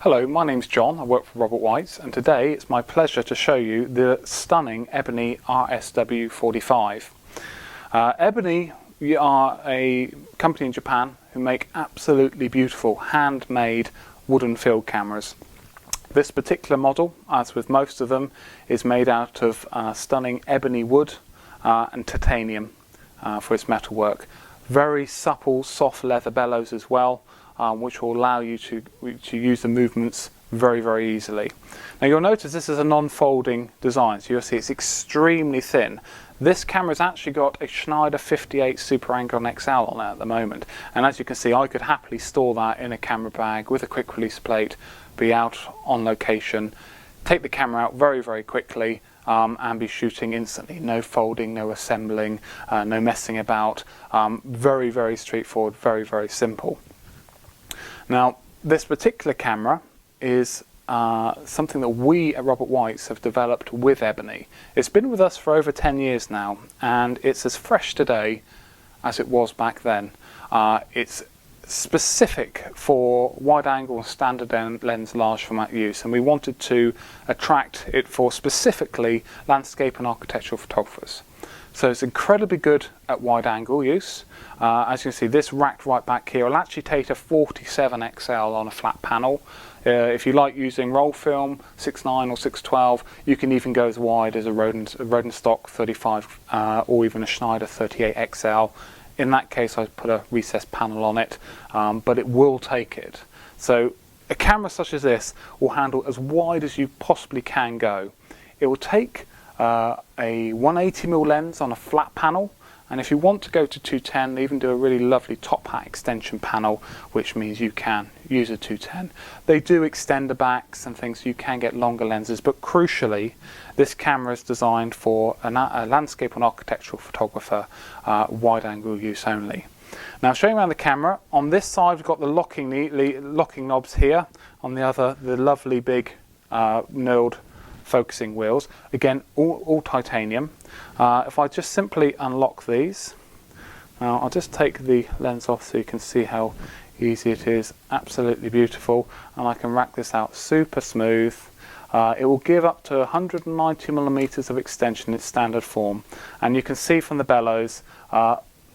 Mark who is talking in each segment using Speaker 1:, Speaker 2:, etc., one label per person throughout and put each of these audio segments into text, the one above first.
Speaker 1: Hello, my name's John, I work for Robert White's, and today it's my pleasure to show you the stunning Ebony RSW 45. Ebony are a company in Japan who make absolutely beautiful handmade wooden field cameras. This particular model, as with most of them, is made out of stunning ebony wood and titanium for its metalwork. Very supple, soft leather bellows as well, which will allow you to use the movements very, very easily. Now you'll notice this is a non-folding design, so you'll see it's extremely thin. This camera's actually got a Schneider 58 Super Angle XL on it at the moment, and as you can see I could happily store that in a camera bag with a quick release plate, be out on location, take the camera out very, very quickly and be shooting instantly. No folding, no assembling, no messing about. Very, very straightforward, very, very simple. Now this particular camera is something that we at Robert White's have developed with Ebony. It's been with us for over 10 years now, and it's as fresh today as it was back then. It's specific for wide angle and standard lens large format use, and we wanted to attract it for specifically landscape and architectural photographers. So it's incredibly good at wide angle use. As you can see, this racked right back here will actually take a 47 XL on a flat panel. If you like using roll film 6.9 or 6.12, you can even go as wide as a Rodenstock 35 or even a Schneider 38 XL. In that case I put a recessed panel on it, but it will take it. So a camera such as this will handle as wide as you possibly can go. It will take a 180mm lens on a flat panel, and if you want to go to 210, they even do a really lovely top hat extension panel, which means you can use a 210. They do extender backs and things, so you can get longer lenses, but crucially this camera is designed for a landscape and architectural photographer, wide angle use only. Now showing around the camera, on this side we've got the locking knobs here, on the other the lovely big knurled focusing wheels, again all titanium. If I just simply unlock these, now I'll just take the lens off so you can see how easy it is, absolutely beautiful, and I can rack this out super smooth. It will give up to 190mm of extension in its standard form, and you can see from the bellows,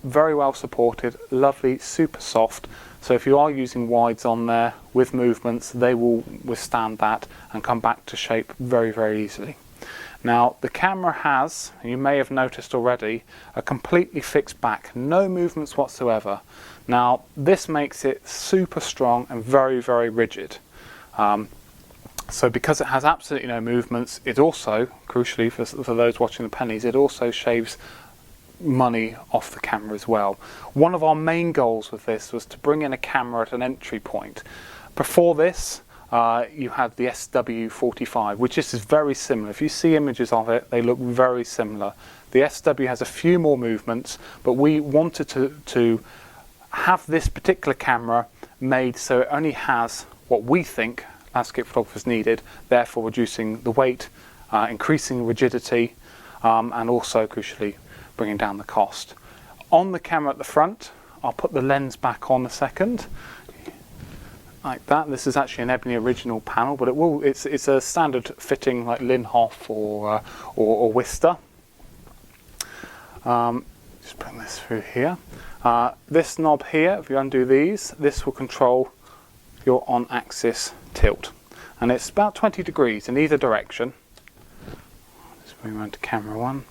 Speaker 1: very well supported, lovely, super soft. So if you are using wides on there with movements, they will withstand that and come back to shape very, very easily. Now the camera has, you may have noticed already, a completely fixed back, no movements whatsoever. Now this makes it super strong and very, very rigid. So because it has absolutely no movements, it also, crucially for those watching the pennies, it also shaves money off the camera as well. One of our main goals with this was to bring in a camera at an entry point. Before this, you had the SW45, which is very similar. If you see images of it, they look very similar. The SW has a few more movements, but we wanted to have this particular camera made so it only has what we think landscape photographers needed, therefore reducing the weight, increasing rigidity, and also crucially bringing down the cost. On the camera at the front, I'll put the lens back on a second, like that. This is actually an Ebony original panel, but it's a standard fitting like Linhof or Wister. Just bring this through here. This knob here, if you undo these, this will control your on-axis tilt, and it's about 20 degrees in either direction. Just bring around to camera one,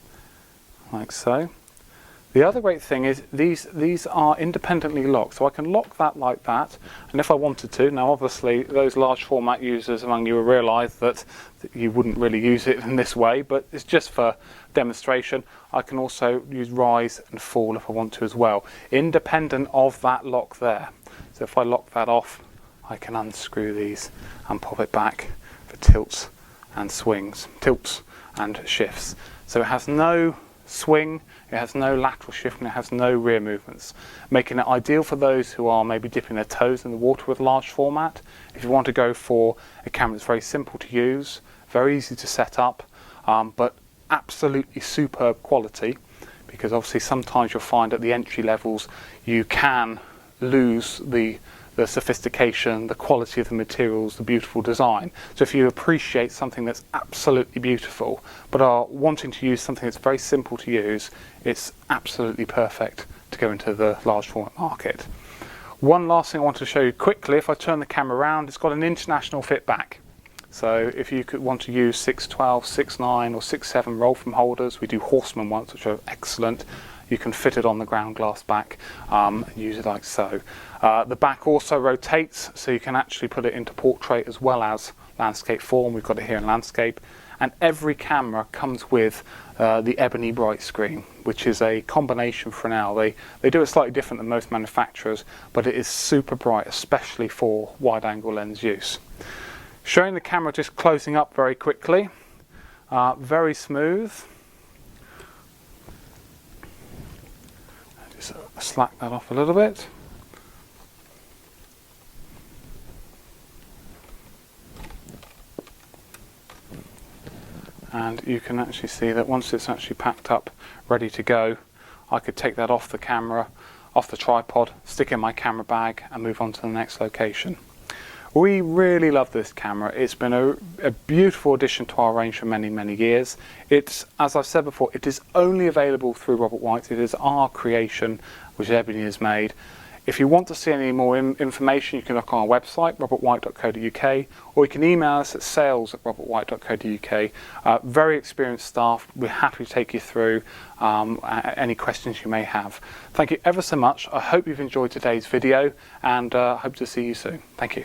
Speaker 1: like so. The other great thing is these are independently locked, so I can lock that like that, and if I wanted to, now obviously those large format users among you will realise that you wouldn't really use it in this way, but it's just for demonstration. I can also use rise and fall if I want to as well, independent of that lock there. So if I lock that off, I can unscrew these and pop it back for tilts and swings, tilts and shifts. So it has no swing, it has no lateral shift, and it has no rear movements, making it ideal for those who are maybe dipping their toes in the water with large format. If you want to go for a camera that's very simple to use, very easy to set up, but absolutely superb quality, because obviously sometimes you'll find at the entry levels you can lose the the sophistication, the quality of the materials, the beautiful design. So if you appreciate something that's absolutely beautiful but are wanting to use something that's very simple to use, it's absolutely perfect to go into the large format market. One last thing I want to show you quickly, if I turn the camera around, it's got an international fit back. So if you could want to use 612, 6.9 or 6.7 roll from holders, we do Horseman ones which are excellent. You can fit it on the ground glass back and use it like so. The back also rotates, so you can actually put it into portrait as well as landscape form. We've got it here in landscape. And every camera comes with the Ebony bright screen, which is a combination for now. They do it slightly different than most manufacturers, but it is super bright, especially for wide angle lens use. Showing the camera just closing up very quickly, very smooth. Just slack that off a little bit. And you can actually see that once it's actually packed up, ready to go, I could take that off the camera, off the tripod, stick in my camera bag and move on to the next location. We really love this camera. It's been a beautiful addition to our range for many, many years. It's, as I've said before, it is only available through Robert White. It is our creation, which Ebony has made. If you want to see any more information, you can look on our website, robertwhite.co.uk, or you can email us at sales@robertwhite.co.uk. Very experienced staff. We're happy to take you through any questions you may have. Thank you ever so much. I hope you've enjoyed today's video and hope to see you soon. Thank you.